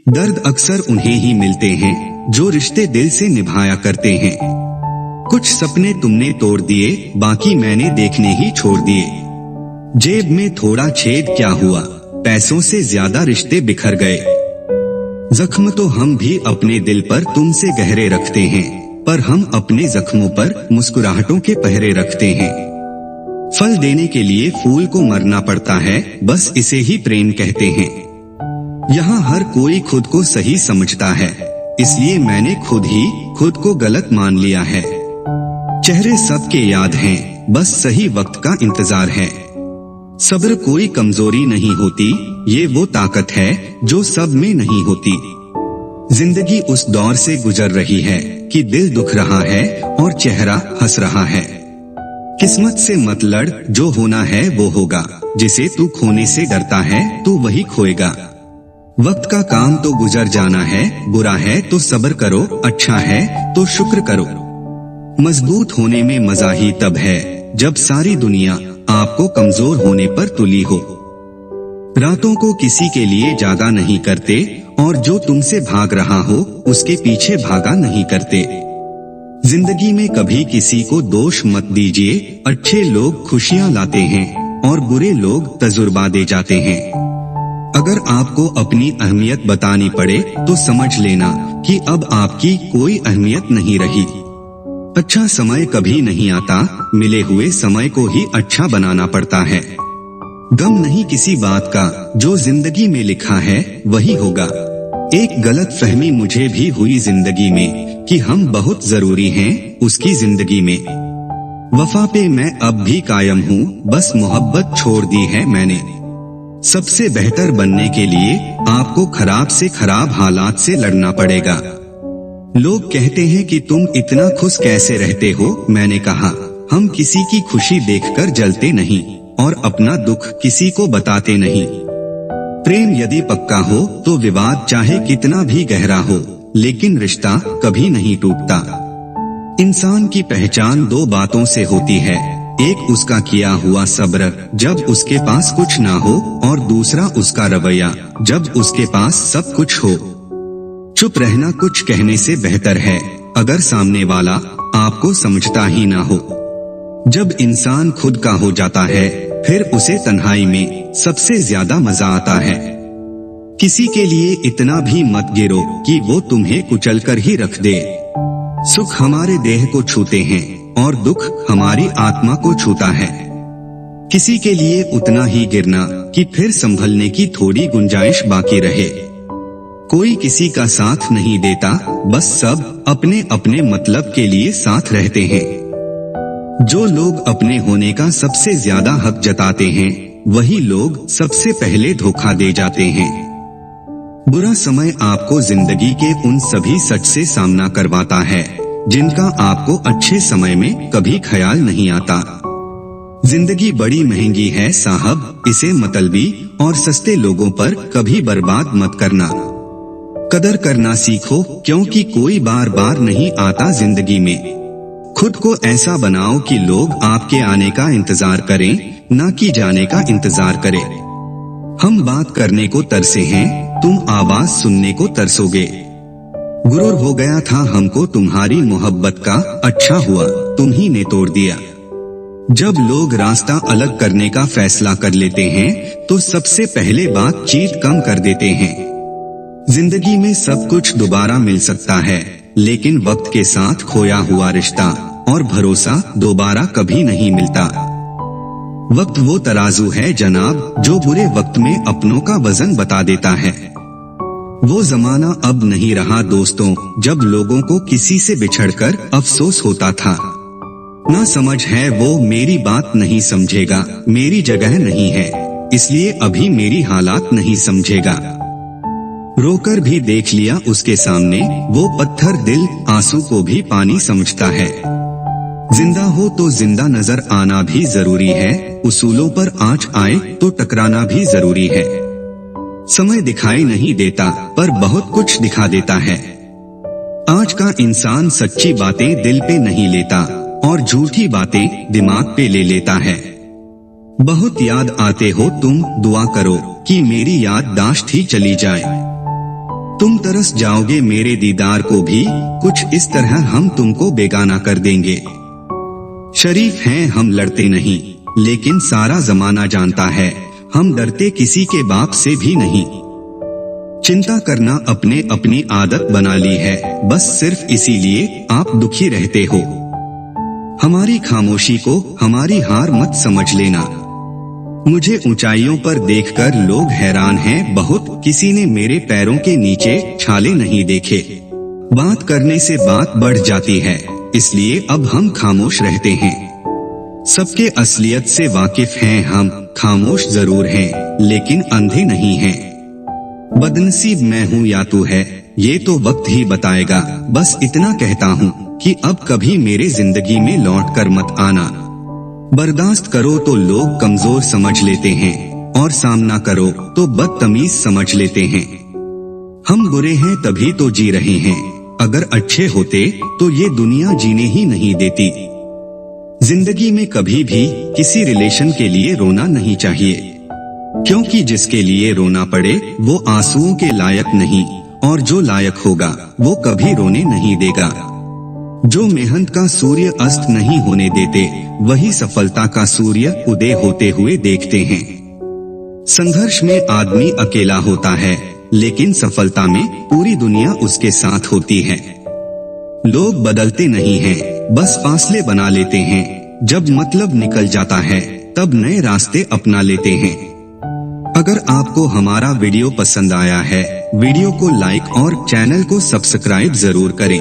दर्द अक्सर उन्हें ही मिलते हैं जो रिश्ते दिल से निभाया करते हैं। कुछ सपने तुमने तोड़ दिए, बाकी मैंने देखने ही छोड़ दिए। जेब में थोड़ा छेद क्या हुआ, पैसों से ज्यादा रिश्ते बिखर गए। जख्म तो हम भी अपने दिल पर तुमसे गहरे रखते हैं, पर हम अपने जख्मों पर मुस्कुराहटों के पहरे रखते हैं। फल देने के लिए फूल को मरना पड़ता है, बस इसे ही प्रेम कहते हैं। यहाँ हर कोई खुद को सही समझता है, इसलिए मैंने खुद ही खुद को गलत मान लिया है। चेहरे सबके याद हैं, बस सही वक्त का इंतजार है। सब्र कोई कमजोरी नहीं होती, ये वो ताकत है जो सब में नहीं होती। जिंदगी उस दौर से गुजर रही है कि दिल दुख रहा है और चेहरा हंस रहा है। किस्मत से मत लड़, जो होना है वो होगा। जिसे तू खोने से डरता है, तू वही खोएगा। वक्त का काम तो गुजर जाना है, बुरा है तो सब्र करो, अच्छा है तो शुक्र करो। मजबूत होने में मजा ही तब है जब सारी दुनिया आपको कमजोर होने पर तुली हो। रातों को किसी के लिए जागा नहीं करते, और जो तुमसे भाग रहा हो उसके पीछे भागा नहीं करते। जिंदगी में कभी किसी को दोष मत दीजिए, अच्छे लोग खुशियां लाते हैं और बुरे लोग तजुर्बा दे जाते हैं। अगर आपको अपनी अहमियत बतानी पड़े तो समझ लेना कि अब आपकी कोई अहमियत नहीं रही। अच्छा समय कभी नहीं आता, मिले हुए समय को ही अच्छा बनाना पड़ता है। गम नहीं किसी बात का, जो जिंदगी में लिखा है वही होगा। एक गलत फहमी मुझे भी हुई जिंदगी में कि हम बहुत जरूरी हैं उसकी जिंदगी में। वफा पे मैं अब भी कायम हूँ, बस मोहब्बत छोड़ दी है मैंने। सबसे बेहतर बनने के लिए आपको खराब से खराब हालात से लड़ना पड़ेगा। लोग कहते हैं कि तुम इतना खुश कैसे रहते हो, मैंने कहा हम किसी की खुशी देखकर जलते नहीं और अपना दुख किसी को बताते नहीं। प्रेम यदि पक्का हो तो विवाद चाहे कितना भी गहरा हो, लेकिन रिश्ता कभी नहीं टूटता। इंसान की पहचान दो बातों से होती है, एक उसका किया हुआ सब्र जब उसके पास कुछ ना हो, और दूसरा उसका रवैया जब उसके पास सब कुछ हो। चुप रहना कुछ कहने से बेहतर है अगर सामने वाला आपको समझता ही ना हो। जब इंसान खुद का हो जाता है फिर उसे तन्हाई में सबसे ज्यादा मजा आता है। किसी के लिए इतना भी मत गिरो कि वो तुम्हें कुचल कर ही रख दे। सुख हमारे देह को छूते हैं और दुख हमारी आत्मा को छूता है। किसी के लिए उतना ही गिरना कि फिर संभलने की थोड़ी गुंजाइश बाकी रहे। कोई किसी का साथ नहीं देता, बस सब अपने अपने मतलब के लिए साथ रहते हैं। जो लोग अपने होने का सबसे ज्यादा हक जताते हैं, वही लोग सबसे पहले धोखा दे जाते हैं। बुरा समय आपको जिंदगी के उन सभी सच से सामना करवाता है जिनका आपको अच्छे समय में कभी ख्याल नहीं आता। जिंदगी बड़ी महंगी है साहब, इसे मतलबी और सस्ते लोगों पर कभी बर्बाद मत करना। कदर करना सीखो, क्योंकि कोई बार बार नहीं आता जिंदगी में। खुद को ऐसा बनाओ कि लोग आपके आने का इंतजार करें, ना कि जाने का इंतजार करें। हम बात करने को तरसे हैं, तुम आवाज सुनने को तरसोगे। गुरूर हो गया था हमको तुम्हारी मोहब्बत का, अच्छा हुआ तुम ही ने तोड़ दिया। जब लोग रास्ता अलग करने का फैसला कर लेते हैं तो सबसे पहले बातचीत कम कर देते हैं। जिंदगी में सब कुछ दोबारा मिल सकता है, लेकिन वक्त के साथ खोया हुआ रिश्ता और भरोसा दोबारा कभी नहीं मिलता। वक्त वो तराजू है जनाब, जो बुरे वक्त में अपनों का वजन बता देता है। वो जमाना अब नहीं रहा दोस्तों, जब लोगों को किसी से बिछड़कर अफसोस होता था। ना समझ है वो मेरी बात नहीं समझेगा, मेरी जगह नहीं है, इसलिए अभी मेरी हालात नहीं समझेगा। रोकर भी देख लिया उसके सामने, वो पत्थर दिल आंसू को भी पानी समझता है। जिंदा हो तो जिंदा नजर आना भी जरूरी है, उसूलों पर आंच आए तो टकराना भी जरूरी है। समय दिखाई नहीं देता, पर बहुत कुछ दिखा देता है। आज का इंसान सच्ची बातें दिल पे नहीं लेता और झूठी बातें दिमाग पे ले लेता है। बहुत याद आते हो तुम, दुआ करो कि मेरी याददाश्त ही चली जाए। तुम तरस जाओगे मेरे दीदार को भी, कुछ इस तरह हम तुमको बेगाना कर देंगे। शरीफ हैं हम, लड़ते नहीं, लेकिन सारा जमाना जानता है हम डरते किसी के बाप से भी नहीं। चिंता करना अपने अपनी आदत बना ली है, बस सिर्फ इसीलिए आप दुखी रहते हो। हमारी खामोशी को हमारी हार मत समझ लेना। मुझे ऊंचाइयों पर देखकर लोग हैरान हैं बहुत, किसी ने मेरे पैरों के नीचे छाले नहीं देखे। बात करने से बात बढ़ जाती है, इसलिए अब हम खामोश रहते हैं। सबके असलियत से वाकिफ हैं हम, खामोश जरूर हैं, लेकिन अंधे नहीं हैं। बदनसीब मैं हूँ या तू है, ये तो वक्त ही बताएगा। बस इतना कहता हूँ कि अब कभी मेरे जिंदगी में लौट कर मत आना। बर्दाश्त करो तो लोग कमजोर समझ लेते हैं, और सामना करो तो बदतमीज समझ लेते हैं। हम बुरे हैं तभी तो जी रहे हैं, अगर अच्छे होते तो ये दुनिया जीने ही नहीं देती। जिंदगी में कभी भी किसी रिलेशन के लिए रोना नहीं चाहिए, क्योंकि जिसके लिए रोना पड़े वो आंसुओं के लायक नहीं, और जो लायक होगा वो कभी रोने नहीं देगा। जो मेहनत का सूर्य अस्त नहीं होने देते, वही सफलता का सूर्य उदय होते हुए देखते हैं। संघर्ष में आदमी अकेला होता है, लेकिन सफलता में पूरी दुनिया उसके साथ होती है। लोग बदलते नहीं हैं, बस फासले बना लेते हैं। जब मतलब निकल जाता है तब नए रास्ते अपना लेते हैं। अगर आपको हमारा वीडियो पसंद आया है, वीडियो को लाइक और चैनल को सब्सक्राइब जरूर करें।